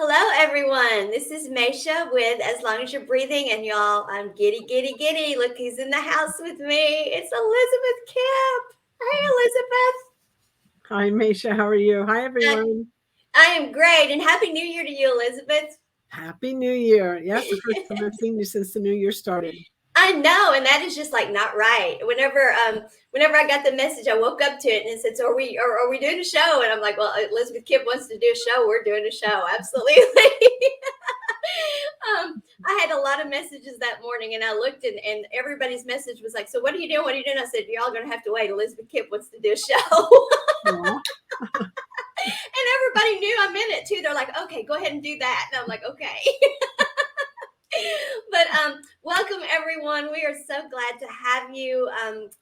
Hello, everyone. This is Maysha with As Long as You're Breathing. And y'all, I'm giddy, giddy, giddy. Look who's in the house with me. It's Elizabeth Kipp. Hey, Elizabeth. Hi, Maysha. How are you? Hi, I, everyone. I am great. And Happy New Year to you, Elizabeth. Happy New Year. Yes, the first time I've seen you since the new year started. I know, and that is just like not right. Whenever I got the message, I woke up to it and it said, "So are we doing a show?" And I'm like, "Well, Elizabeth Kipp wants to do a show. We're doing a show, absolutely." I had a lot of messages that morning, and I looked, and everybody's message was like, "So what are you doing? What are you doing?" I said, "Y'all gonna have to wait. Elizabeth Kipp wants to do a show." Aw. And everybody knew I'm in it too. They're like, "Okay, go ahead and do that." And I'm like, "Okay." But welcome everyone. We are so glad to have you.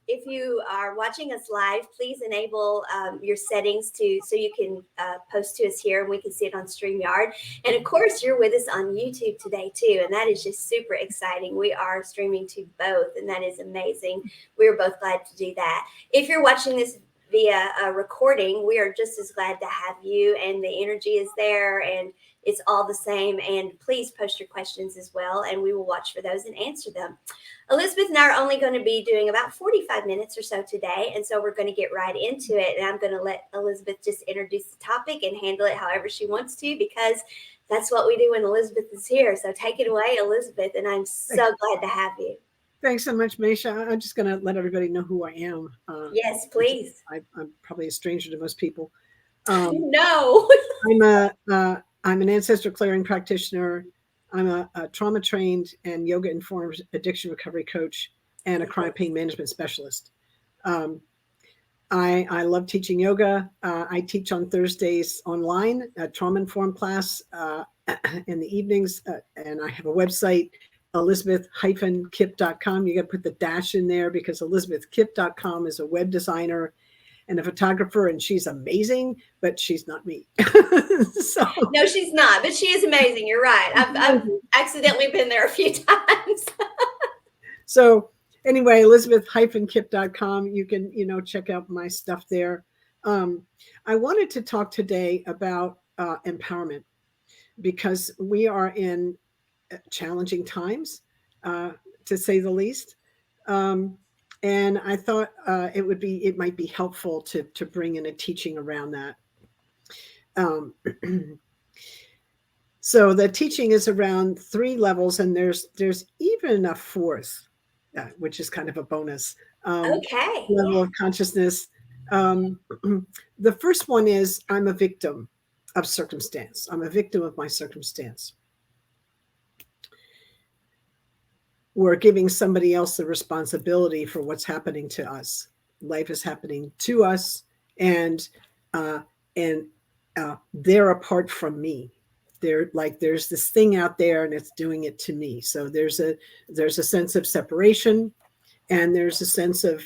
If you are watching us live, please enable your settings to so you can post to us here and we can see it on StreamYard. And of course, you're with us on YouTube today too, and that is just super exciting. We are streaming to both, and that is amazing. We are both glad to do that. If you're watching this via a recording, we are just as glad to have you, and the energy is there, and it's all the same. And please post your questions as well, and we will watch for those and answer them. Elizabeth and I are only going to be doing about 45 minutes or so today, and so we're going to get right into it. And I'm going to let Elizabeth just introduce the topic and handle it however she wants to, because that's what we do when Elizabeth is here. So take it away, Elizabeth, and I'm so glad to have you. Thanks so much, Maysha. I'm just going to let everybody know who I am. Yes, Which please. I'm probably a stranger to most people. Um, No. I'm an ancestor clearing practitioner. I'm a trauma trained and yoga informed addiction recovery coach and a chronic pain management specialist. Um, I love teaching yoga. I teach on Thursdays online, a trauma informed class in the evenings. And I have a website, elizabeth-kipp.com. You got to put the dash in there because elizabethkipp.com is a web designer and a photographer, and she's amazing, but she's not me. So No, she's not, but she is amazing. You're right. I've accidentally been there a few times. So anyway, elizabeth-kipp.com. You can, check out my stuff there. I wanted to talk today about empowerment because we are in challenging times, to say the least. And I thought it might be helpful to bring in a teaching around that. Um, so the teaching is around 3 levels, and there's even a fourth, which is kind of a bonus Okay. level Yeah. of consciousness. Um, the first one is I'm a victim of circumstance. I'm a victim of my circumstance. We're giving somebody else the responsibility for what's happening to us. Life is happening to us, and uh, and they're apart from me. There's this thing out there, and it's doing it to me. So there's a sense of separation, and there's a sense of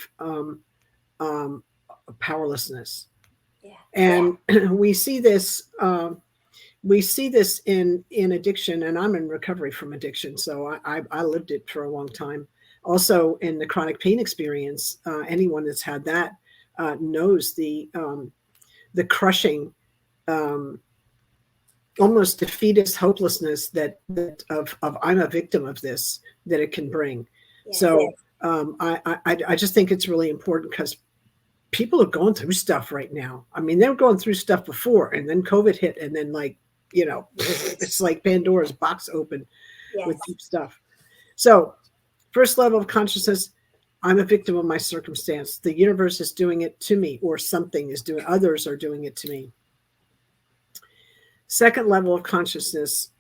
powerlessness. Yeah. And we see this. In addiction, and I'm in recovery from addiction, so I lived it for a long time. Also, in the chronic pain experience, anyone that's had that knows the crushing, um, almost defeatist hopelessness that of I'm a victim of this that it can bring. Yes. So I just think it's really important because people are going through stuff right now. I mean, they were going through stuff before, and then COVID hit, and then it's like Pandora's box open with Yes. deep stuff. So, first level of consciousness, I'm a victim of my circumstance. The universe is doing it to me, or others are doing it to me. Second level of consciousness,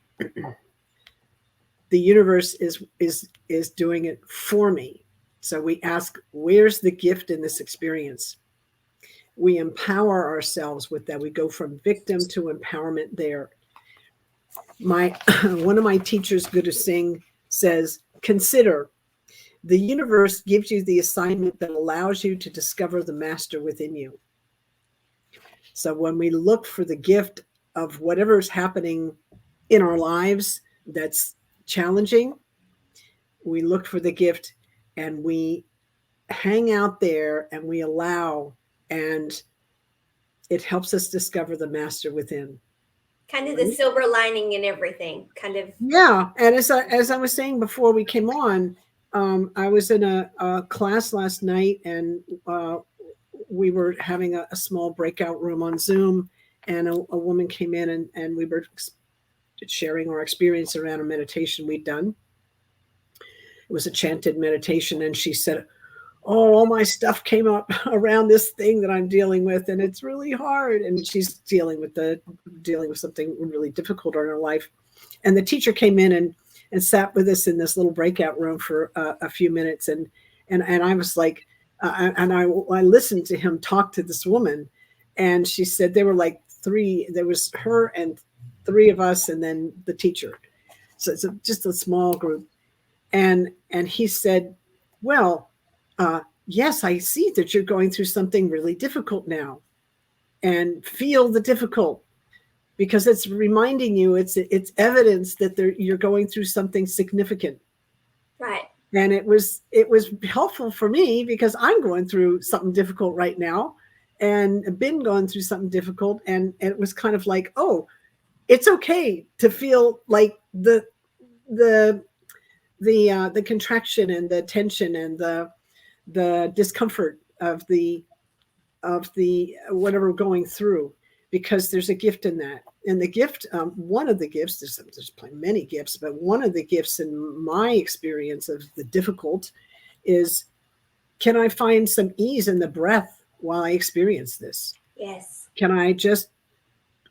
the universe is doing it for me. So we ask, where's the gift in this experience? We empower ourselves with that. We go from victim to empowerment there. One of my teachers, Guru Singh, says, consider the universe gives you the assignment that allows you to discover the master within you. So when we look for the gift of whatever is happening in our lives that's challenging, we look for the gift and we hang out there and we allow, and it helps us discover the master within. Kind of the silver lining in everything, kind of. Yeah, and as I was saying before we came on, I was in a class last night, and we were having a small breakout room on Zoom, and a woman came in, and we were sharing our experience around a meditation we'd done. It was a chanted meditation, and she said, "Oh, all my stuff came up around this thing that I'm dealing with, and it's really hard." And she's dealing with something really difficult in her life. And the teacher came in and sat with us in this little breakout room for a few minutes, and I was like, I listened to him talk to this woman, and she said there were like three. There was her and three of us, and then the teacher. So it's just a small group, and he said, "Well, yes, I see that you're going through something really difficult now, and feel the difficult." Because it's reminding you, it's evidence that you're going through something significant. Right. And it was helpful for me because I'm going through something difficult right now, and I've been going through something difficult, and it was kind of like, oh, it's okay to feel like the contraction and the tension and the discomfort of the whatever we're going through, because there's a gift in that. And the gift, one of the gifts, there's many gifts, but one of the gifts in my experience of the difficult is, can I find some ease in the breath while I experience this? Yes. Can I just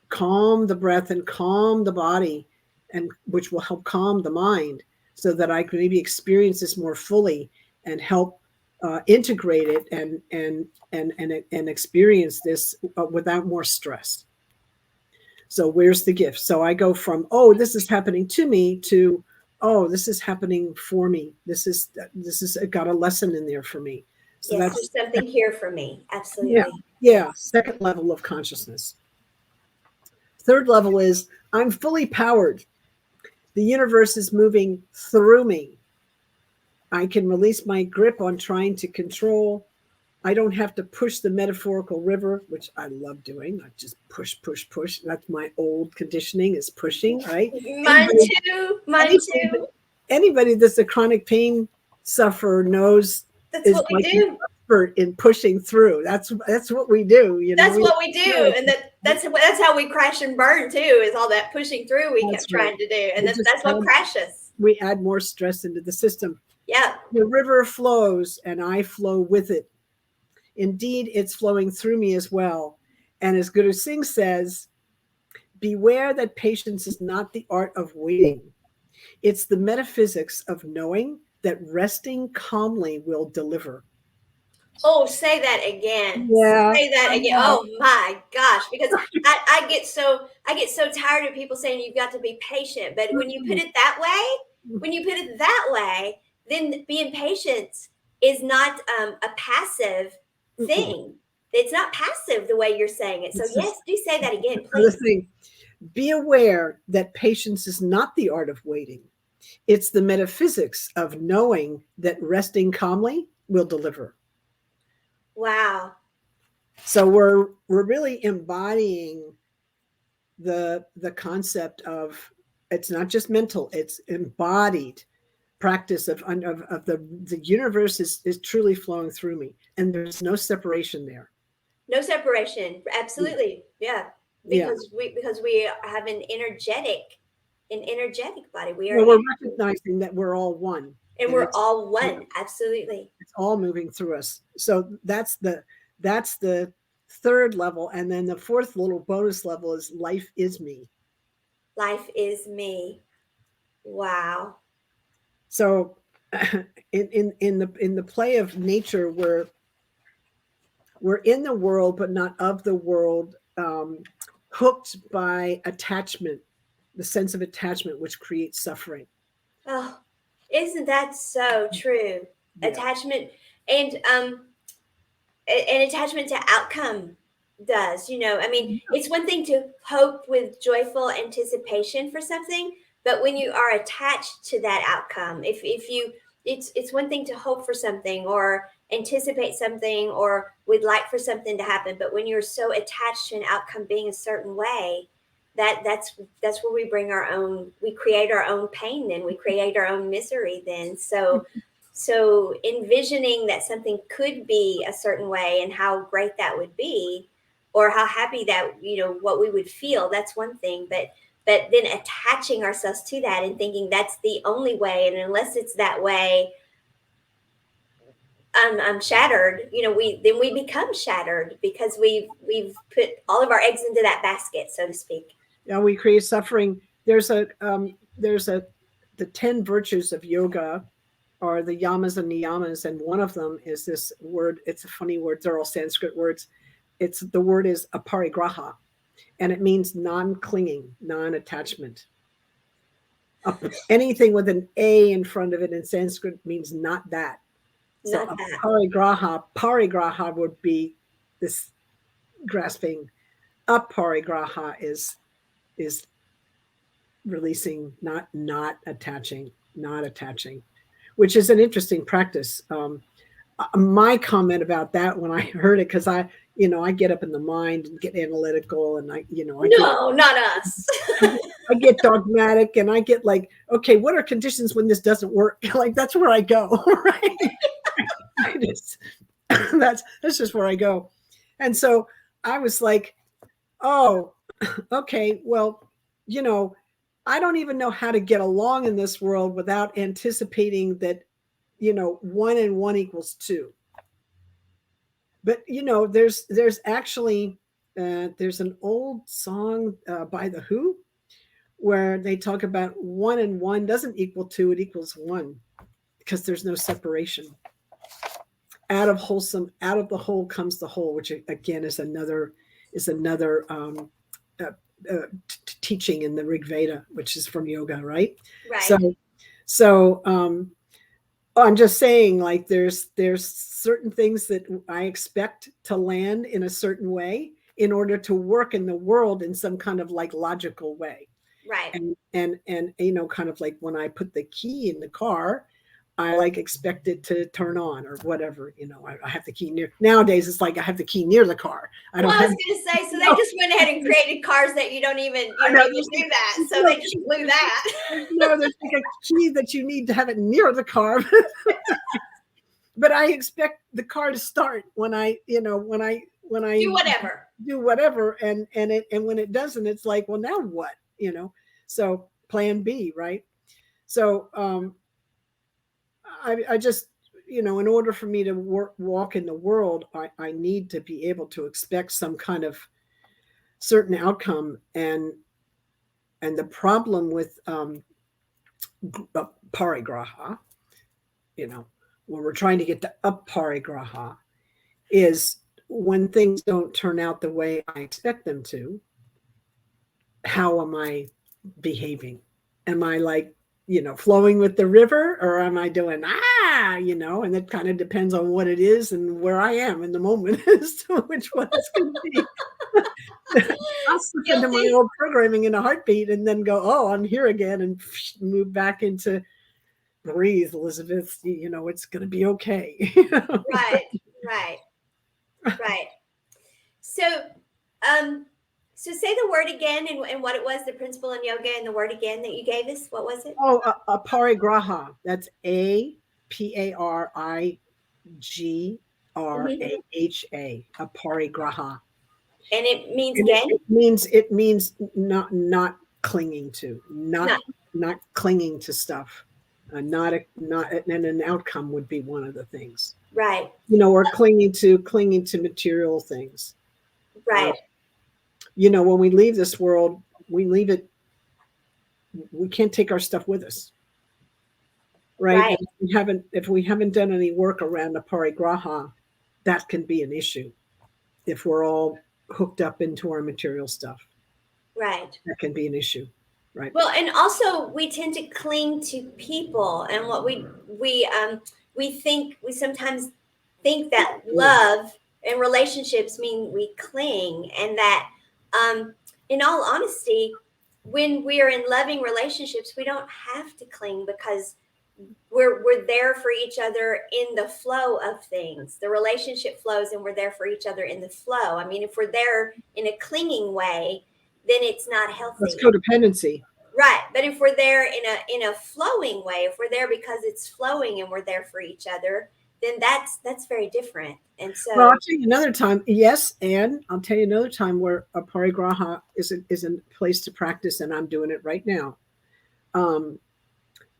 calm the breath and calm the body, and which will help calm the mind, so that I can maybe experience this more fully and help integrate it and experience this without more stress. So where's the gift? So I go from, oh, this is happening to me, to, oh, this is happening for me. This is got a lesson in there for me. So yes, there's something here for me. Absolutely. Yeah. Second level of consciousness. Third level is, I'm fully powered. The universe is moving through me. I can release my grip on trying to control. I don't have to push the metaphorical river, which I love doing. I just push, push, push. That's my old conditioning, is pushing, right? Mine too. Anybody that's a chronic pain sufferer knows that's what we do. Expert in pushing through. That's what we do. That's what we do, and that's how we crash and burn too. Is all that pushing through we kept trying to do, and that's what crashes. We add more stress into the system. Yeah. The river flows, and I flow with it. Indeed, it's flowing through me as well. And as Guru Singh says, beware that patience is not the art of waiting. It's the metaphysics of knowing that resting calmly will deliver. Oh, say that again. Yeah. Say that again. Oh my gosh, because I get so tired of people saying you've got to be patient. But when you put it that way, then being patient is not a passive thing. It's not passive the way you're saying it. So yes, do say that again, please. Be aware that patience is not the art of waiting. It's the metaphysics of knowing that resting calmly will deliver. Wow. So we're really embodying the concept of, it's not just mental, it's embodied practice of the universe is truly flowing through me, and there's no separation there. No separation. Absolutely. Yeah. Because we have an energetic body. We're recognizing that we're all one. And we're all one. Absolutely. It's all moving through us. So that's the third level. And then the fourth little bonus level is life is me. Life is me. Wow. So in the play of nature, we're in the world, but not of the world, hooked by attachment, the sense of attachment, which creates suffering. Oh, isn't that so true? Yeah. Attachment and attachment to outcome does, I mean, it's one thing to hope with joyful anticipation for something, but when you are attached to that outcome, it's one thing to hope for something or anticipate something or would like for something to happen, but when you're so attached to an outcome being a certain way, that's where we bring our own, we create our own pain, then we create our own misery then. So envisioning that something could be a certain way and how great that would be, or how happy that, what we would feel, that's one thing. But then attaching ourselves to that and thinking that's the only way, and unless it's that way, I'm shattered. We become shattered because we've put all of our eggs into that basket, so to speak. We create suffering. The 10 virtues of yoga are the yamas and niyamas, and one of them is this word. It's a funny word. They're all Sanskrit words. The word is aparigraha, and it means non-clinging, non-attachment. Anything with an A in front of it in Sanskrit means not that. So Not that. parigraha would be this grasping. Aparigraha is releasing, not attaching, which is an interesting practice. My comment about that when I heard it, because I get up in the mind and get analytical, and Not us. I get dogmatic, and I get like, okay, what are conditions when this doesn't work? Like, that's where I go, right? That's just where I go. And so I was like, oh, okay, well, I don't even know how to get along in this world without anticipating that, 1 and 1 equals 2. But, there's actually, there's an old song by The Who where they talk about 1 and 1 doesn't equal 2, it equals 1, because there's no separation. Out of the whole comes the whole, which again is another teaching in the Rig Veda, which is from yoga, right? Right. So I'm just saying, like, there's certain things that I expect to land in a certain way in order to work in the world in some kind of like logical way. Right. And kind of like when I put the key in the car, I like expect it to turn on or whatever. I have the key near. Nowadays, it's like I have the key near the car. I was going to say, so they just went ahead and created cars that you don't even do that. So they just blew that. No, there's like a key that you need to have it near the car. But I expect the car to start when I do whatever, and when it doesn't, it's like, well, now what? So plan B, right? So I just, in order for me to walk in the world, I need to be able to expect some kind of certain outcome. And the problem with parigraha, when we're trying to get to aparigraha, is when things don't turn out the way I expect them to, how am I behaving? Am I like, flowing with the river, or am I doing, and it kind of depends on what it is and where I am in the moment as to which one it's going to be. I'll slip into my old programming in a heartbeat and then go, oh, I'm here again, and move back into breathe, Elizabeth, it's going to be okay. Right. So say the word again and what it was, the principle in yoga, and the word again that you gave us. What was it? Oh, aparigraha. That's aparigraha. Aparigraha. And it means again? It means not clinging to, not clinging to stuff. And an outcome would be one of the things. Right. Or clinging to material things. Right. When we leave this world, we leave it. We can't take our stuff with us. Right. And if we haven't done any work around aparigraha, that can be an issue. If we're all hooked up into our material stuff. Right. That can be an issue. Right. Well, and also we tend to cling to people, and what we sometimes think that love and relationships mean we cling, and that in all honesty, when we are in loving relationships, we don't have to cling, because we're there for each other in the flow of things. The relationship flows, and we're there for each other in the flow. I mean, if we're there in a clinging way, then it's not That's healthy. codependency. Right. But if we're there in a flowing way, if we're there because it's flowing and we're there for each other, then that's very different. And Well, I'll so, tell you another time. Yes, and I'll tell you another time where a parigraha is a place to practice, and I'm doing it right now. Um,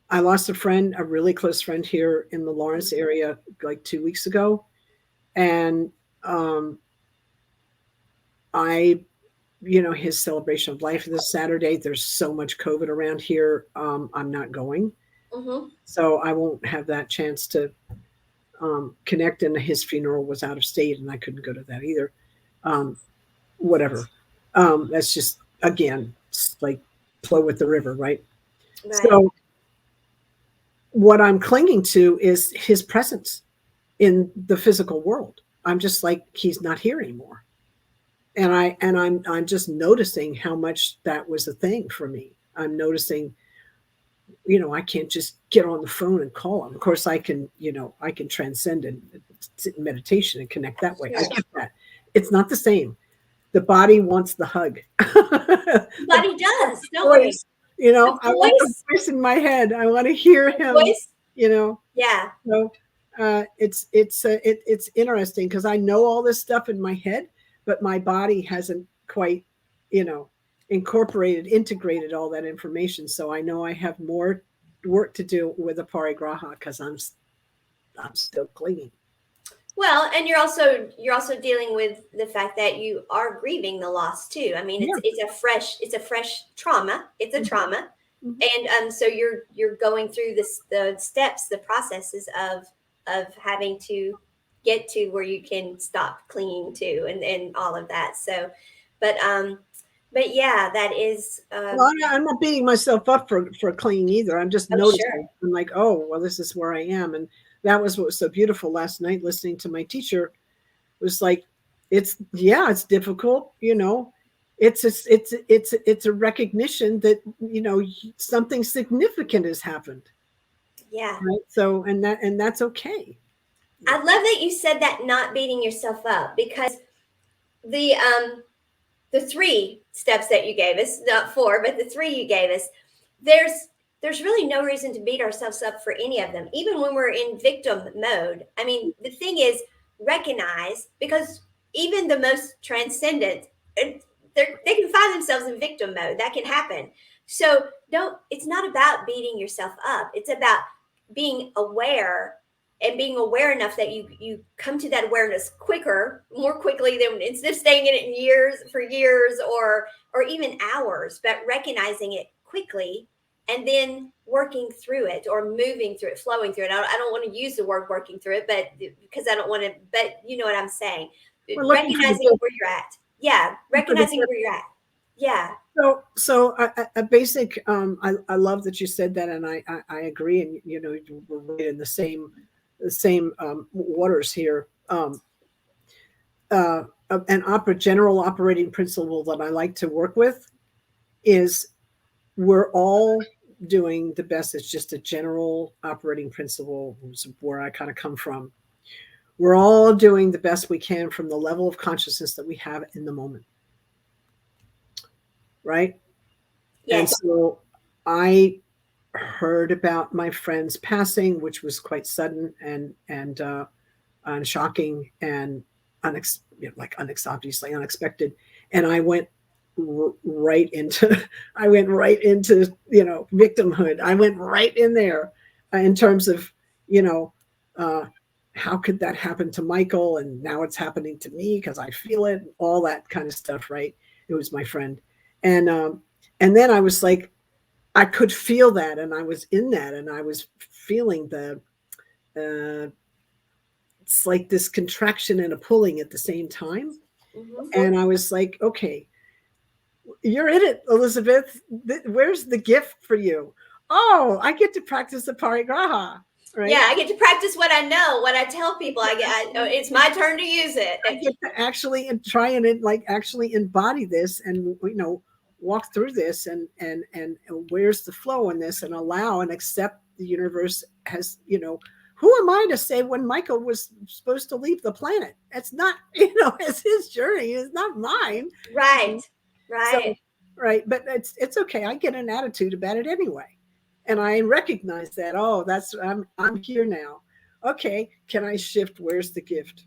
I lost a friend, a really close friend here in the Lawrence area, like 2 weeks ago, and um, I, his celebration of life this Saturday. There's so much COVID around here. I'm not going, mm-hmm, so I won't have that chance to connect. And his funeral was out of state, and I couldn't go to that either. Um, Whatever. That's just again like flow with the river, right? right. So what I'm clinging to is his presence in the physical world. I'm just like he's not here anymore. And I'm just noticing how much that was a thing for me. I'm noticing, I can't just get on the phone and call him. Of course I can, I can transcend and sit in meditation and connect that way. I Sure. get that. It's not the same. The body wants the hug. The Body does. Don't worry. voice, The I want the voice, voice in my head. I want to hear the him, voice. you know. Yeah. So it's interesting because I know all this stuff in my head, but my body hasn't quite, you know, integrated all that information. So I know I have more work to do with a parigraha because I'm still clinging. Well, and you're also dealing with the fact that you are grieving the loss too. I mean, Yeah. it's a fresh trauma. It's a Mhm. trauma, Mhm. and so you're going through the steps, the processes of having to get to where you can stop clinging to and all of that. So, but but yeah, that is Well, I'm not beating myself up for clinging either. I'm just oh sure, noticing. I'm like, oh, well, this is where I am, and that was what was so beautiful last night. Listening to my teacher was like, it's difficult, it's a recognition that something significant has happened, yeah. right? So and that's okay. I love that you said that, not beating yourself up, because the um the three steps that you gave us, not four, but the three you gave us, there's there's really no reason to beat ourselves up for any of them, even when we're in victim mode. I mean, the thing is, recognize, because even the most transcendent, they can find themselves in victim mode. That can happen. So don't. It's not about beating yourself up. It's about being aware, and being aware enough that you come to that awareness more quickly than, instead of staying in it in years, for years, or even hours, but recognizing it quickly and then working through it, or moving through it, flowing through it. I don't want to use the word working through it, but because I don't want to, but you know what I'm saying. We're looking for the Recognizing gift. where you're at. Yeah, For the recognizing gift. where you're at. Yeah. So a basic, I love that you said that, and I agree, and we're right in the same waters here. General operating principle that I like to work with is we're all doing the best. It's just a general operating principle, where I kind of come from. We're all doing the best we can from the level of consciousness that we have in the moment, right? And Yes. so I heard about my friend's passing, which was quite sudden and shocking and obviously unexpected. And I went right into I went right into victimhood. I went right in there in terms of you know uh, how could that happen to Michael, and now it's happening to me because I feel it, all that kind of stuff. Right? It was my friend, and then I was like, I could feel that, and I was in that, and I was feeling uh, it's like this contraction and a pulling at the same time. Mm-hmm. And I was like, okay, you're in it, Elizabeth. Where's the gift for you? Oh, I get to practice the parigraha, Yeah, right? I get to practice what I know, what I tell people. It's my turn to use it. I get to actually and try and like actually embody this, and walk through this, and where's the flow in this, and allow and accept the universe has, who am I to say when Michael was supposed to leave the planet? It's not, it's his journey, it's not mine. Right, So right. right? But it's okay. I get an attitude about it anyway, and I recognize that. Oh, that's I'm here now. Okay, can I shift? Where's the gift?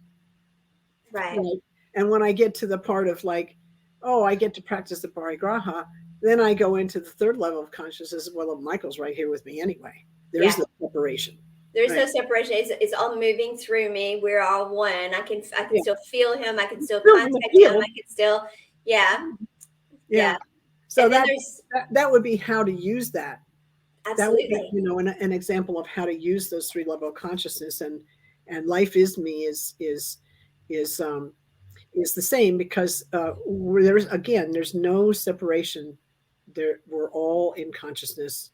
Right. Right. And when I get to the part of like, oh, I get to practice the parigraha, then I go into the third level of consciousness. Well, Michael's right here with me anyway. There is Yeah. no separation. There's no Right. separation. It's all moving through me. We're all one. I can Yeah. still feel him. I can still Still in the contact him. I field. can still, yeah, Yeah. yeah. So And then there's that would be how to use that. That would be, absolutely an example of how to use those three level of consciousness. And life is me is is the same, because there's no separation. There, we're all in consciousness.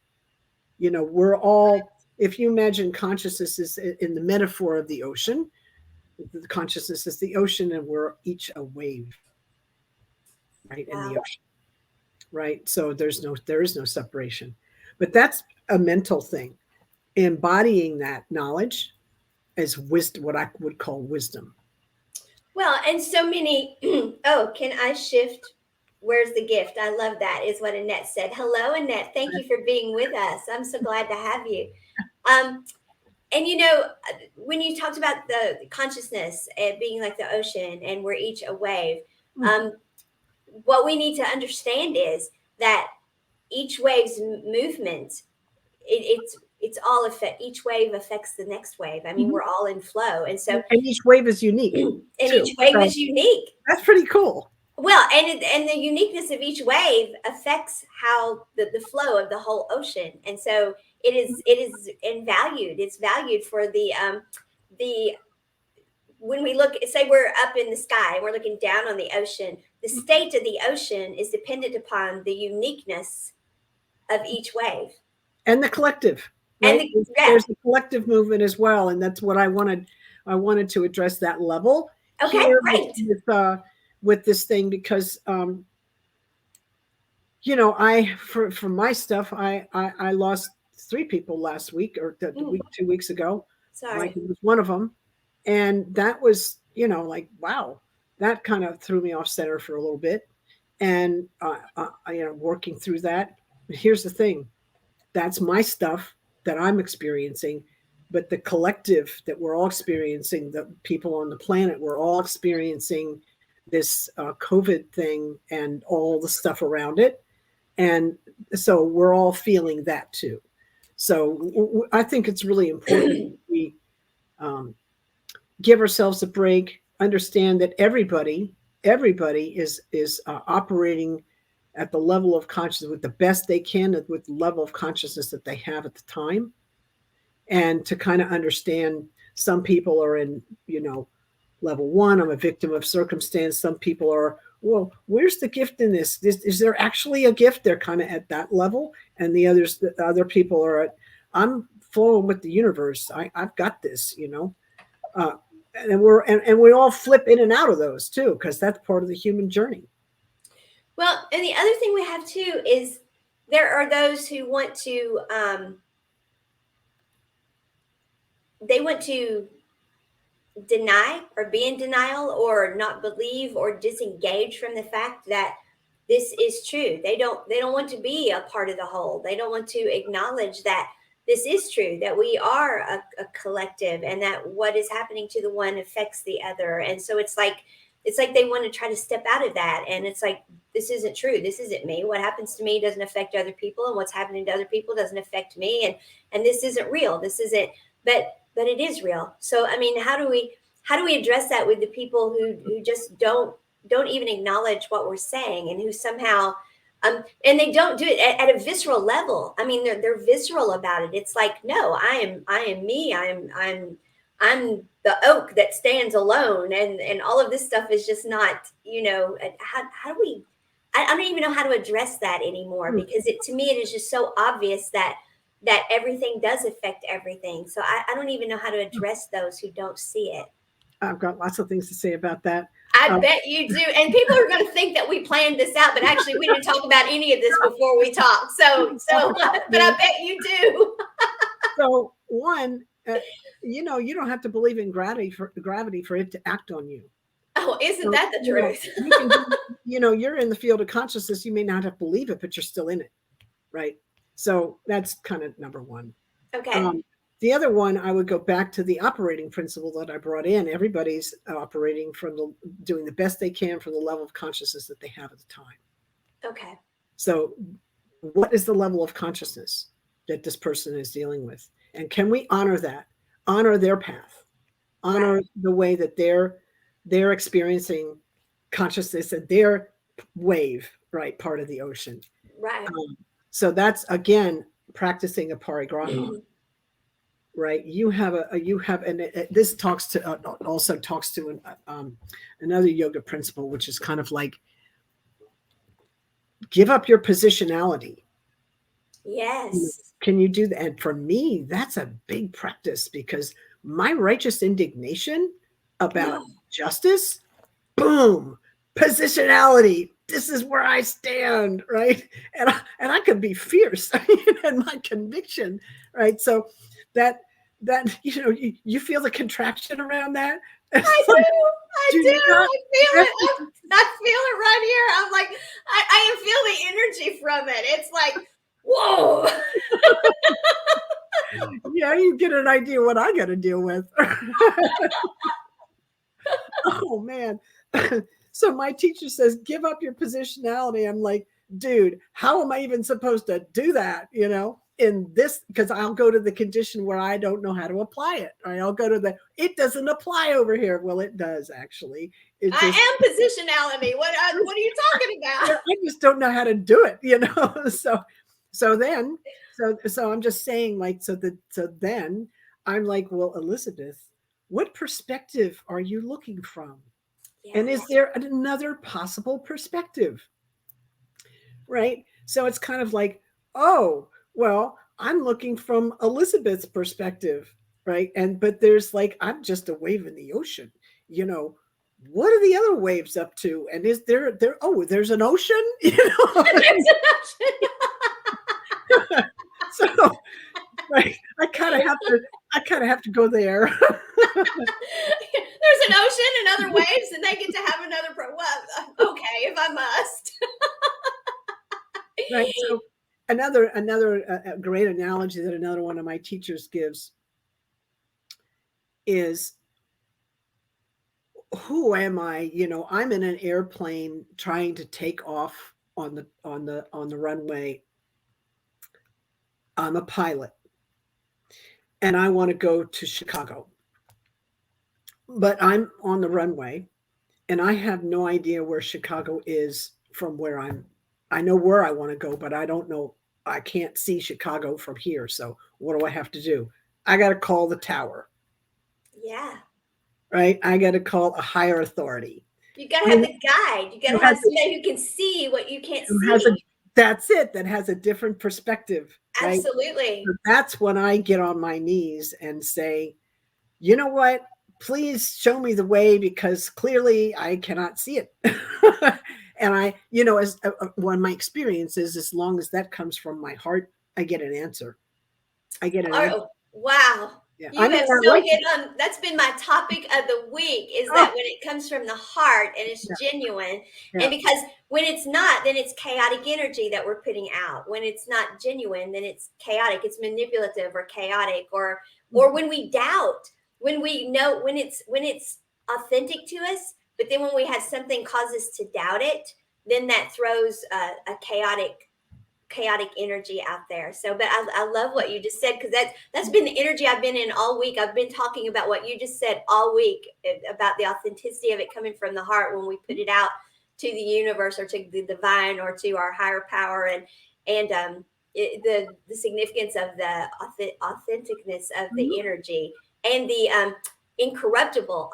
We're all, if you imagine consciousness is in the metaphor of the ocean, the consciousness is the ocean, and we're each a wave, right, in the wow. ocean, right? So there is no separation. But that's a mental thing. Embodying that knowledge is wisdom, what I would call wisdom. Well, and so many. Oh, can I shift? Where's the gift? I love that. Is what Annette said. Hello, Annette. Thank you for being with us. I'm so glad to have you. Um, and when you talked about the consciousness being like the ocean, and we're each a wave. Um, what we need to understand is that each wave's movement, it's all affect. Each wave affects the next wave. I mean, Mhm. we're all in flow, and so And each wave is unique and too. each wave So is unique. that's pretty cool. Well, and the uniqueness of each wave affects how the flow of the whole ocean, and so it is valued. It's valued for the when we look, say we're up in the sky and we're looking down on the ocean. The state of the ocean is dependent upon the uniqueness of each wave, And the collective, and right? yeah, There's the collective movement as well, and that's what I wanted. I wanted to address that level okay, here great, with this thing, because I for my stuff, I lost three people last week, or the mm, week 2 weeks ago. sorry, Michael was one of them, and that was, like, wow, that kind of threw me off center for a little bit, and working through that. But here's the thing: that's my stuff that I'm experiencing, but the collective that we're all experiencing, the people on the planet, we're all experiencing this COVID thing and all the stuff around it. And so we're all feeling that too. So I think it's really important we um, give ourselves a break, understand that everybody is operating at the level of consciousness with the best they can, with the level of consciousness that they have at the time, and to kind of understand, some people are in, level one, I'm a victim of circumstance. Some people are, well, where's the gift in this? Is there actually a gift? They're kind of at that level. And the other people are at, I'm flowing with the universe. I've got this, uh, and we all flip in and out of those too, because that's part of the human journey. well, and the other thing we have too is there are those who want to they want to deny or be in denial or not believe or disengage from the fact that this is true. They don't want to be a part of the whole. They don't want to acknowledge that this is true, that we are a collective, and that what is happening to the one affects the other. And so it's like they want to try to step out of that, and it's like, this isn't true, this isn't me, what happens to me doesn't affect other people, and what's happening to other people doesn't affect me, and this isn't real, this isn't, but it is real. So I mean, how do we address that with the people who just don't even acknowledge what we're saying, and who somehow and they don't do it at a visceral level. I mean, they're visceral about it. It's like, no, I am me. I'm the oak that stands alone, and all of this stuff is just not. How do we? I don't even know how to address that anymore, Hmm. because to me it is just so obvious that everything does affect everything. So I don't even know how to address those who don't see it. I've got lots of things to say about that. I Uh, bet you do. And people are going to think that we planned this out, but actually we didn't talk about any of this before we talked. But I bet you do. so one, you don't have to believe in gravity for it to act on you. Oh, isn't So, that the truth? you can do, you're in the field of consciousness. You may not have to believe it, but you're still in it, right? So that's kind of number one. Okay. Um, the other one, I would go back to the operating principle that I brought in. Everybody's operating from doing the best they can for the level of consciousness that they have at the time. Okay. So, what is the level of consciousness that this person is dealing with? And can we honor that? Honor their path, honor Right. the way that they're experiencing consciousness and their wave, right, part of the ocean. Right. So that's again practicing a parigraha, right? And this talks to also talks to another yoga principle, which is kind of like give up your positionality. Yes. Can you do that? And for me, that's a big practice because my righteous indignation about justice, boom, positionality. This is where I stand, right? And I could be fierce in my conviction, right? So that you feel the contraction around that. I do. I Do do. you not? I feel it. I feel it right here. I'm like, I feel the energy from it. It's like, whoa. Yeah, you get an idea what I got to deal with. Oh man. So my teacher says, give up your positionality. I'm like, dude, how am I even supposed to do that? In this, because I'll go to the condition where I don't know how to apply it. Right? I'll go to it doesn't apply over here. Well, it does actually. It I just, am positionality. What are you talking about? I just don't know how to do it. So I'm just saying, like, so then I'm like, well, Elizabeth, what perspective are you looking from? Yeah. And is there another possible perspective? Right? So it's kind of like, oh, well, I'm looking from Elizabeth's perspective, right? But there's like, I'm just a wave in the ocean. What are the other waves up to? And is there oh, there's an ocean? So right, I kind of have to go there. There's an ocean and other waves, and they get to have another well, okay, if I must. Right. So another great analogy that another one of my teachers gives is, who am I? I'm in an airplane trying to take off on the runway. I'm a pilot and I want to go to Chicago. But I'm on the runway and I have no idea where Chicago is from where I know where I want to go, but I don't know. I can't see Chicago from here. So what do I have to do? I got to call the tower. Yeah. Right? I got to call a higher authority. You got to have the guide. You got to have somebody who can see what you can't see. That's it. That has a different perspective. Right? Absolutely. So that's when I get on my knees and say, you know what? Please show me the way because clearly I cannot see it. And as one of my experiences, as long as that comes from my heart, I get an answer. Oh, wow. Yeah. You have so hit on, that's been my topic of the week, is that when it comes from the heart and it's genuine. Yeah. And because when it's not, then it's chaotic energy that we're putting out. When it's not genuine, then it's chaotic, it's manipulative or chaotic, or when we doubt, when we know, when it's authentic to us, but then when we have something cause us to doubt it, then that throws a chaotic energy out there. So, but I love what you just said, because that's been the energy I've been in all week. I've been talking about what you just said all week, about the authenticity of it coming from the heart when we put it out to the universe or to the divine or to our higher power, and the significance of the authenticness of the energy and the incorruptible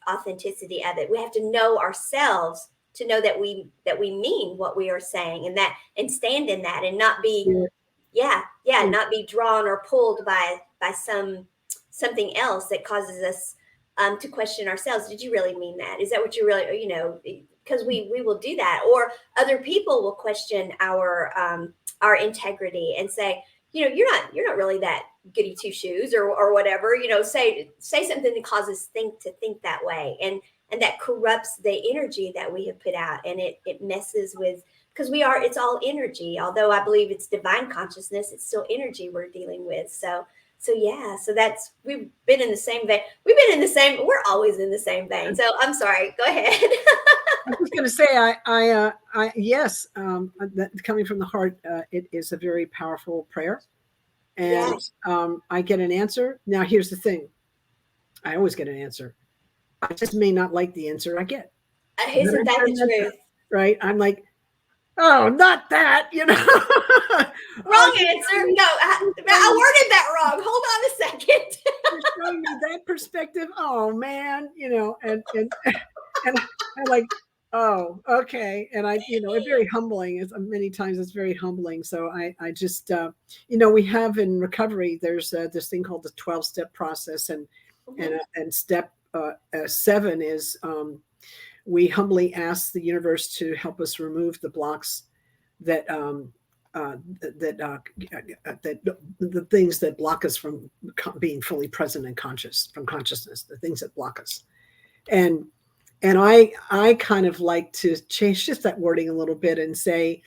authenticity of it. We have to know ourselves to know that we mean what we are saying, and stand in that, and not be not be drawn or pulled by something else that causes us to question ourselves. Did you really mean that? Is that what you really, because we will do that, or other people will question our integrity and say, you're not really that goody two shoes or whatever, say something that causes to think that way. and that corrupts the energy that we have put out, and it messes with, because it's all energy. Although I believe it's divine consciousness, it's still energy we're dealing with. So yeah, so that's, we've been in the same vein. We're always in the same vein. So I'm sorry, go ahead. I was going to say, yes, that coming from the heart, it is a very powerful prayer, and Yes. I get an answer. Now, here's the thing: I always get an answer. I just may not like the answer I get. But Isn't that the truth? right? I'm like, oh, not that, Oh, Wrong answer. No, I worded that wrong. Hold on a second. you're showing me that perspective. Oh man, and I'm like, oh, okay. And it's very humbling. It's many times it's very humbling. So I just, we have in recovery, there's this thing called the 12-step process, and step 7 is we humbly ask the universe to help us remove the blocks that the things that block us from being fully present and conscious, from consciousness, the things that block us. And I kind of like to shift that wording a little bit and say,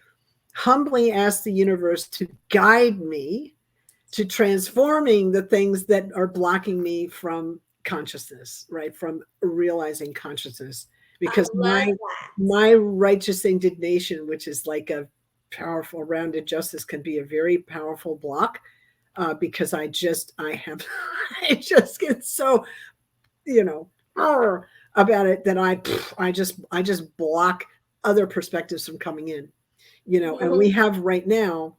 humbly ask the universe to guide me to transforming the things that are blocking me from consciousness, right? From realizing consciousnness. Because my righteous indignation, which is like a powerful rounded justice, can be a very powerful block, because I just get so, about it that I just block other perspectives from coming in, and we have right now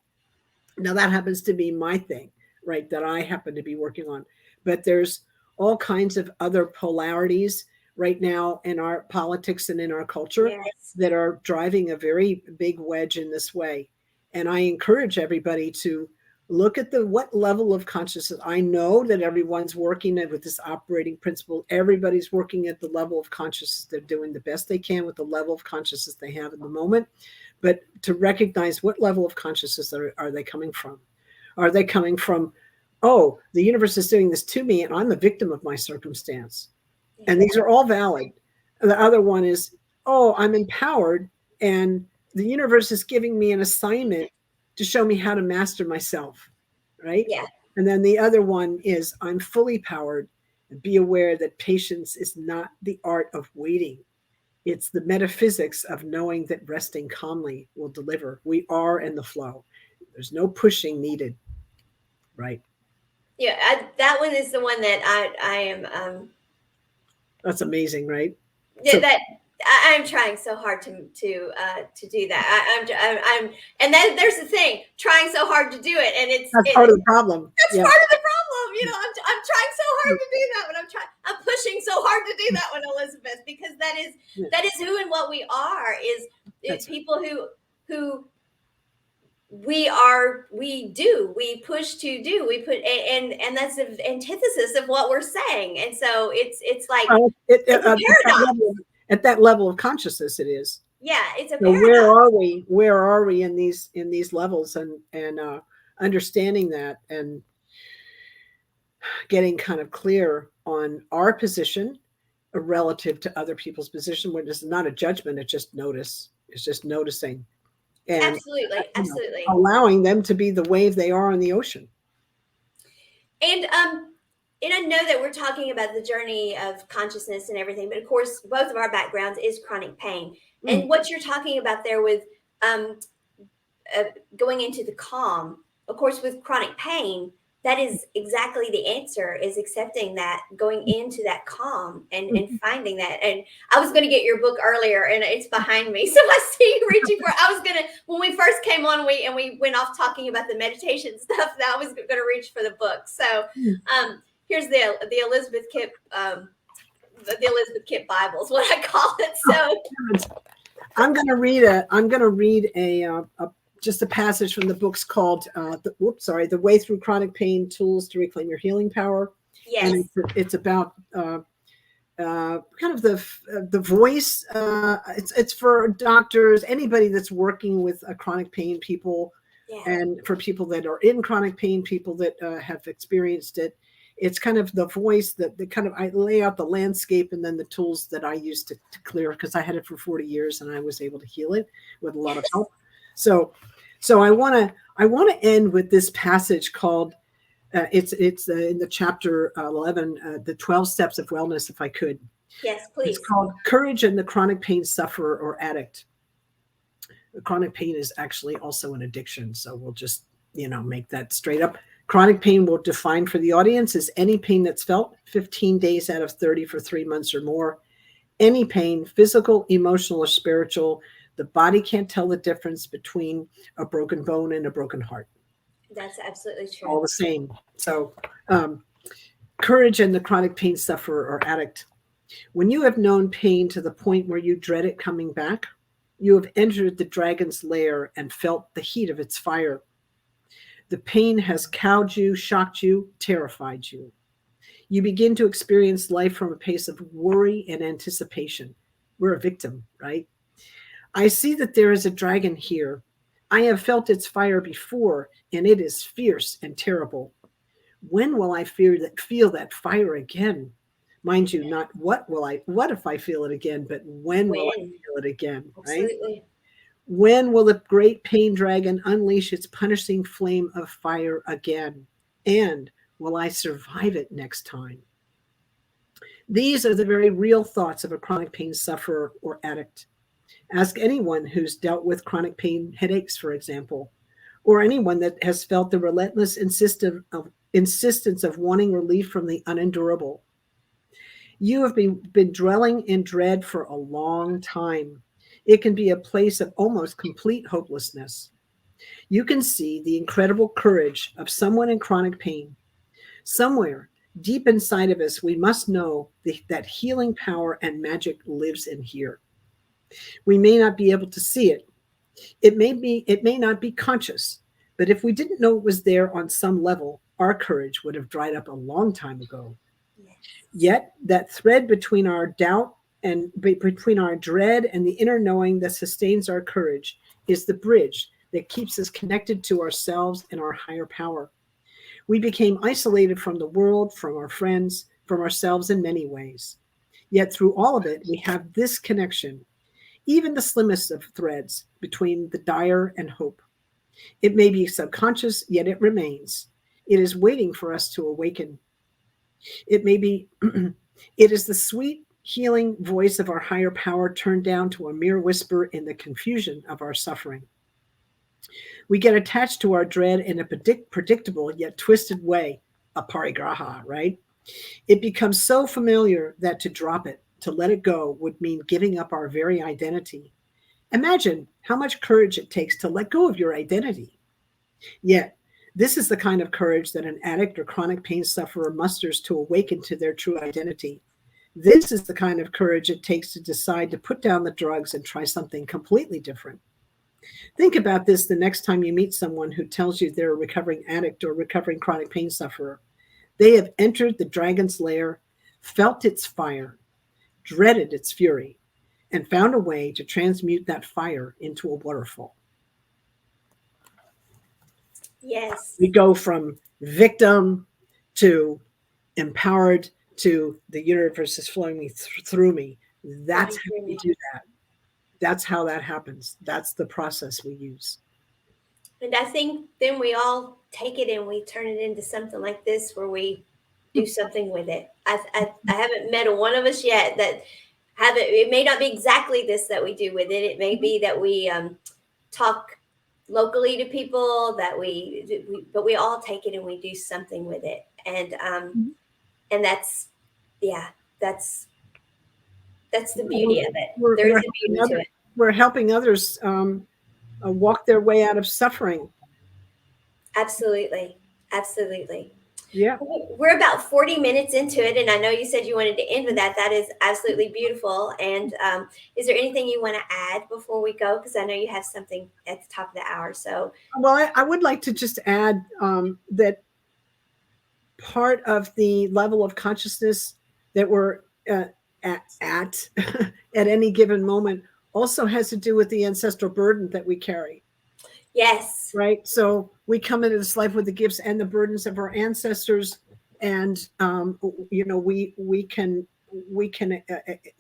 that happens to be my thing, right, that I happen to be working on. But there's all kinds of other polarities right now in our politics and in our culture that are driving a very big wedge in this way. And I encourage everybody to look at what level of consciousness. I know that everyone's working with this operating principle. Everybody's working at the level of consciousness. They're doing the best they can with the level of consciousness they have in the moment. But to recognize what level of consciousness are they coming from? Are they coming from, oh, the universe is doing this to me and I'm a victim of my circumstance? And these are all valid. And the other one is, oh, I'm empowered and the universe is giving me an assignment to show me how to master myself, right? Yeah. And then the other one is, I'm fully powered, and be aware that patience is not the art of waiting. It's the metaphysics of knowing that resting calmly will deliver. We are in the flow. There's no pushing needed, right? Yeah, that one is the one that I am. That's amazing, right? That I'm trying so hard to do that. I'm and then there's the thing, trying so hard to do it, and that's part of the problem. That's part of the problem. I'm trying so hard to do that when I'm pushing so hard to do that one, Elizabeth, because that is who and what we are, is people who we push to do, we put, and that's the antithesis of what we're saying. And so it's like, it's a paradox. At that level of consciousness, it is. Yeah, it's a paradox. Where are we in these levels, and understanding that and getting kind of clear on our position relative to other people's position, where this is not a judgment, it's just notice. It's just noticing. And absolutely allowing them to be the wave they are in the ocean. And I know that we're talking about the journey of consciousness and everything, but of course, both of our backgrounds is chronic pain. And what you're talking about there with going into the calm, of course, with chronic pain, that is exactly the answer, is accepting that, going into that calm and finding that. And I was going to get your book earlier and it's behind me. So I see you reaching for it. I was going to, when we first came on, we went off talking about the meditation stuff. That I was going to reach for the book. So here's the Elizabeth Kipp, the Elizabeth Kipp Bible is what I call it. So I'm going to read just a passage from the book's called The Way Through Chronic Pain: Tools to Reclaim Your Healing Power. Yes. And it's about kind of the voice. It's for doctors, anybody that's working with chronic pain people, and for people that are in chronic pain, people that have experienced it. It's kind of the voice that the kind of, I lay out the landscape and then the tools that I use to clear, because I had it for 40 years and I was able to heal it with a lot of help. So I want to end with this passage called it's in the chapter 11, the 12 steps of wellness, if I could. Yes, It's please. called Courage and the Chronic Pain Sufferer or Addict. Chronic pain is actually also an addiction. So we'll just, make that straight up. Chronic pain, will define for the audience, is any pain that's felt 15 days out of 30 for 3 months or more. Any pain, physical, emotional, or spiritual. The body can't tell the difference between a broken bone and a broken heart. That's absolutely true. All the same. So, courage and the chronic pain sufferer or addict. When you have known pain to the point where you dread it coming back, you have entered the dragon's lair and felt the heat of its fire. The pain has cowed you, shocked you, terrified you. You begin to experience life from a place of worry and anticipation. We're a victim, right? I see that there is a dragon here. I have felt its fire before, and it is fierce and terrible. When will I feel that fire again? Mind you, not what if I feel it again, but when will I feel it again, right? Absolutely. When will the great pain dragon unleash its punishing flame of fire again? And will I survive it next time? These are the very real thoughts of a chronic pain sufferer or addict. Ask anyone who's dealt with chronic pain headaches, for example, or anyone that has felt the relentless insistence of wanting relief from the unendurable. You have been dwelling in dread for a long time. It can be a place of almost complete hopelessness. You can see the incredible courage of someone in chronic pain. Somewhere deep inside of us, we must know that healing power and magic lives in here. We may not be able to see it. It may not be conscious, but if we didn't know it was there on some level, our courage would have dried up a long time ago. Yes. Yet that thread between our doubt and between our dread and the inner knowing that sustains our courage is the bridge that keeps us connected to ourselves and our higher power. We became isolated from the world, from our friends, from ourselves in many ways. Yet through all of it, we have this connection, even the slimmest of threads between the dire and hope. It may be subconscious, yet it remains. It is waiting for us to awaken. It is the sweet, healing voice of our higher power turned down to a mere whisper in the confusion of our suffering. We get attached to our dread in a predictable yet twisted way, a parigraha, right? It becomes so familiar that to drop it, to let it go, would mean giving up our very identity. Imagine how much courage it takes to let go of your identity. Yet, this is the kind of courage that an addict or chronic pain sufferer musters to awaken to their true identity. This is the kind of courage it takes to decide to put down the drugs and try something completely different. Think about this the next time you meet someone who tells you they're a recovering addict or recovering chronic pain sufferer. They have entered the dragon's lair, felt its fire, dreaded its fury, and found a way to transmute that fire into a waterfall. Yes. We go from victim to empowered to the universe is flowing through me. That's how we do that. That's how that happens. That's the process we use. And I think then we all take it and we turn it into something like this where we do something with it. I haven't met one of us yet that have it. It may not be exactly this that we do with it. It may be that we talk locally to people that but we all take it and we do something with it. And that's the beauty of it. There's a beauty to it. We're helping others walk their way out of suffering. Absolutely. Absolutely. Yeah. We're about 40 minutes into it, and I know you said you wanted to end with that. That is absolutely beautiful. And is there anything you want to add before we go? Because I know you have something at the top of the hour. So, well, I would like to just add that part of the level of consciousness that we're at any given moment also has to do with the ancestral burden that we carry. Yes. Right. So we come into this life with the gifts and the burdens of our ancestors, and we can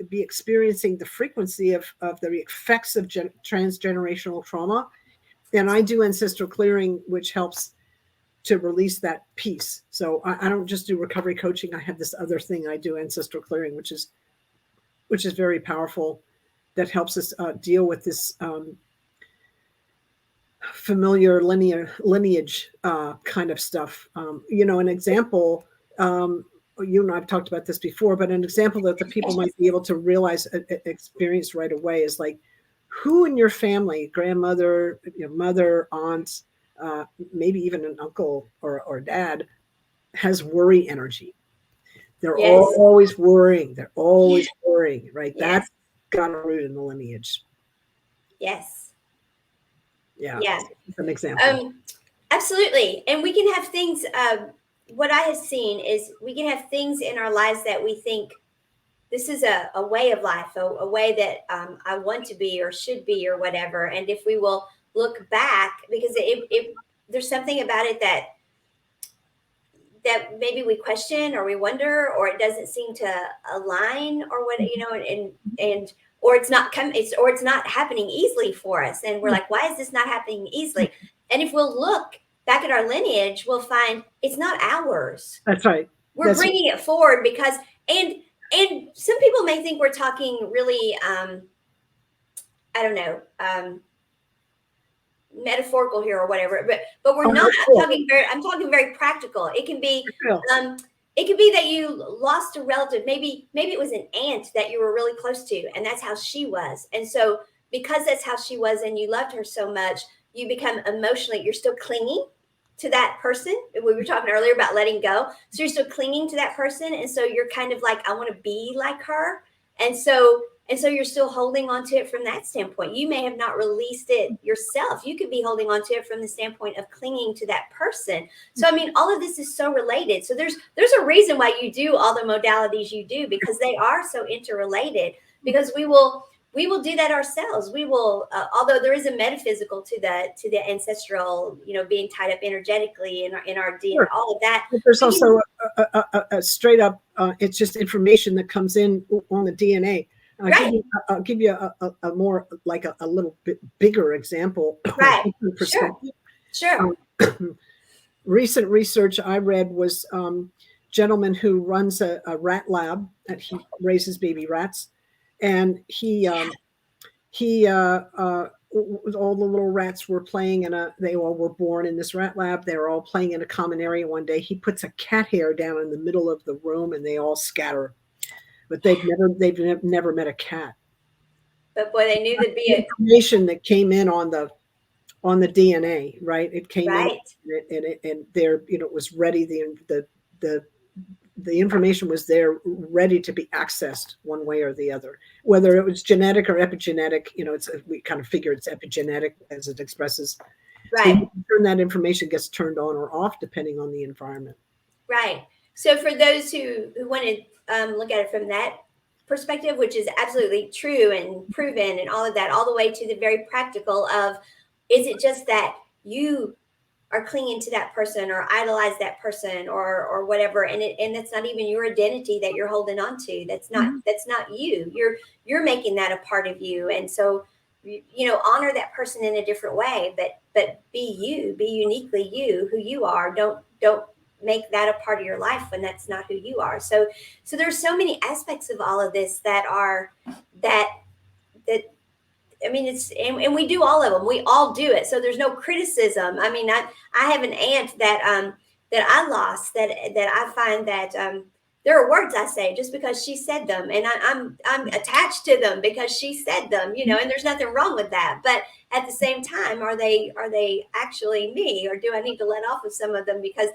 be experiencing the frequency of the effects of transgenerational trauma. And I do ancestral clearing, which helps to release that piece. So I don't just do recovery coaching. I have this other thing I do, ancestral clearing, which is very powerful, that helps us deal with this familiar lineage kind of stuff. An example, you and I've talked about this before, but an example that the people might be able to realize, experience right away, is like, who in your family, grandmother, mother, aunts, maybe even an uncle or dad, has worry energy. They're always worrying. They're always worrying, right? Yes. That's got a root in the lineage. Yes. Yeah. Yeah. That's an example. Absolutely. And we can have things, what I have seen is we can have things in our lives that we think this is a way of life, a way that I want to be or should be or whatever. And if we will look back, because there's something about it that maybe we question or we wonder, or it doesn't seem to align, or what, and or it's not it's not happening easily for us, and we're like, why is this not happening easily? And if we'll look back at our lineage, we'll find it's not ours. That's right. We're bringing it forward because, and some people may think we're talking really, I don't know, metaphorical here or whatever, but we're not. I'm talking very practical. It can be that you lost a relative. Maybe it was an aunt that you were really close to, and that's how she was. And so because that's how she was and you loved her so much, you become emotionally, you're still clinging to that person. We were talking earlier about letting go. So you're still clinging to that person. And so you're kind of like, I want to be like her. And so you're still holding on to it from that standpoint. You may have not released it yourself. You could be holding on to it from the standpoint of clinging to that person. So, I mean, all of this is so related. So there's a reason why you do all the modalities you do, because they are so interrelated, because we will do that ourselves. We will, although there is a metaphysical to the ancestral, being tied up energetically in our DNA, sure, all of that. But there's also a straight up, it's just information that comes in on the DNA. Right. I'll give you a more, like a little bit bigger example. Right. Sure. Recent research I read was gentleman who runs a rat lab, and he raises baby rats, and all the little rats were playing they all were born in this rat lab. They were all playing in a common area one day. He puts a cat hair down in the middle of the room and they all scatter. But they've never met a cat. But boy, they knew there'd be information that came in on the DNA, right? It came right in, and there, it was ready. The information was there, ready to be accessed one way or the other. Whether it was genetic or epigenetic, we kind of figure it's epigenetic as it expresses. Right. So that information gets turned on or off depending on the environment. Right. So for those who want to look at it from that perspective, which is absolutely true and proven and all of that, all the way to the very practical of, is it just that you are clinging to that person or idolize that person or whatever, and that's not even your identity that you're holding on to. That's not you. You're making that a part of you. And so honor that person in a different way, but be you, be uniquely you, who you are. Don't make that a part of your life when that's not who you are. So there's so many aspects of all of this that I mean, it's, and we do all of them. We all do it. So there's no criticism. I mean, I have an aunt that I lost that I find that there are words I say just because she said them, and I'm attached to them because she said them, and there's nothing wrong with that. But at the same time, are they actually me, or do I need to let off of some of them because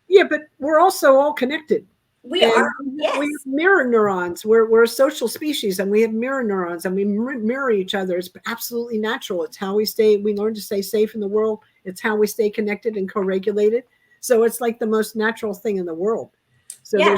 Yeah, but we're also all connected. We are. Yes. We have mirror neurons. We're a social species, and we have mirror neurons, and we mirror each other. It's absolutely natural. It's how we learn to stay safe in the world. It's how we stay connected and co-regulated. So it's like the most natural thing in the world. So yeah.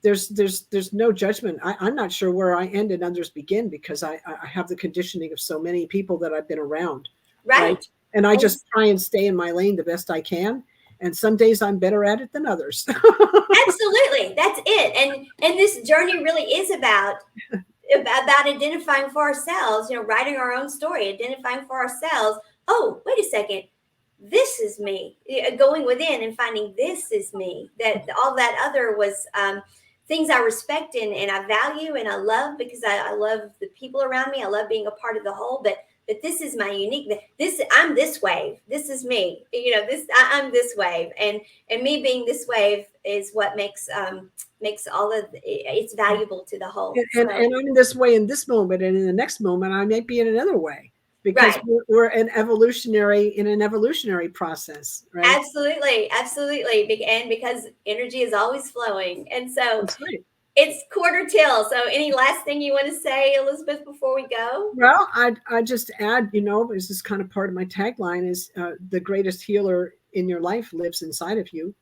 There's no judgment. I'm not sure where I end and others begin, because I have the conditioning of so many people that I've been around. Right. And I just try and stay in my lane the best I can. And some days I'm better at it than others. Absolutely. That's it. And this journey really is about identifying for ourselves, writing our own story, identifying for ourselves. Oh, wait a second. This is me. Going within and finding this is me. That all that other was things I respect and I value and I love, because I love the people around me. I love being a part of the whole, but this is my unique. This I'm this wave. This is me. I'm this wave, and me being this wave is what makes all of it's valuable to the whole. And I'm in this way in this moment, and in the next moment I might be in another way, because Right. we're in an evolutionary process, right? Absolutely. And because energy is always flowing. And so That's right. it's quarter till. So any last thing you want to say, Elizabeth, before we go? Well, I just add, this is kind of part of my tagline is the greatest healer in your life lives inside of you.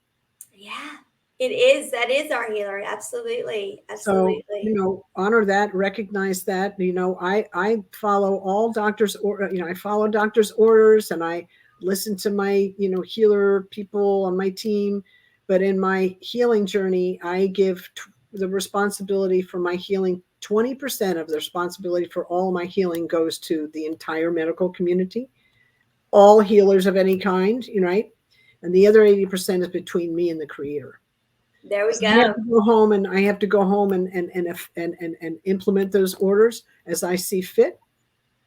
Yeah, it is. That is our healer. Absolutely. So, Absolutely. honor that, recognize that. I follow all doctors, or I follow doctors' orders, and I listen to my healer people on my team. But in my healing journey, I give the responsibility for my healing. 20% of the responsibility for all my healing goes to the entire medical community, all healers of any kind, right? And the other 80% is between me and the creator. There we So I have go. to go home, and I have to go home and implement those orders as I see fit.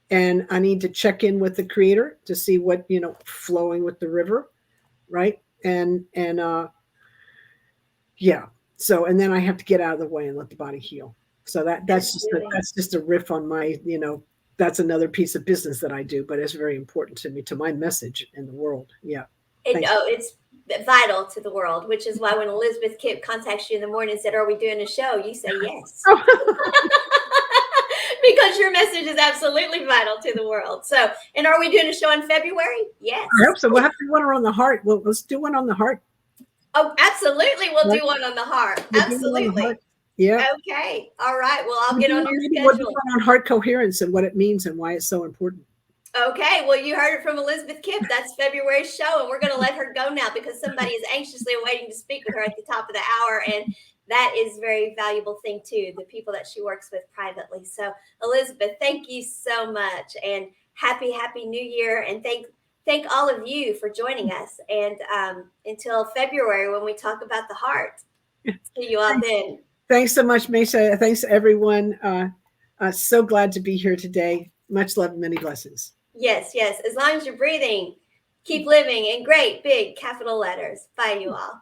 And I need to check in with the creator to see what, flowing with the river, right? And yeah. So, and then I have to get out of the way and let the body heal. So Absolutely. that's just a riff on my, that's another piece of business that I do, but it's very important to me, to my message in the world. Yeah. Thanks. It's vital to the world, which is why when Elizabeth Kipp contacts you in the morning and said, "Are we doing a show?" you say yes. Because your message is absolutely vital to the world. So, and are we doing a show in February? Yes. I hope so. We'll have to do one on the heart. Well, let's do one on the heart. Oh, absolutely. We'll Right? do one on the heart. We'll do one on the heart. Absolutely. Yeah. Okay. All right. Well, I'll get on your Maybe we'll do schedule. one on heart coherence and what it means and why it's so important. Okay. Well, you heard it from Elizabeth Kipp. That's February's show. And we're going to let her go now because somebody is anxiously awaiting to speak with her at the top of the hour. And that is a very valuable thing, too, the people that she works with privately. So, Elizabeth, thank you so much. And happy New Year. And thank all of you for joining us. And until February, when we talk about the heart, see you all then. Thanks so much, Maysha. Thanks, everyone. So glad to be here today. Much love and many blessings. Yes. As long as you're breathing, keep living in great big capital letters. Bye, you all.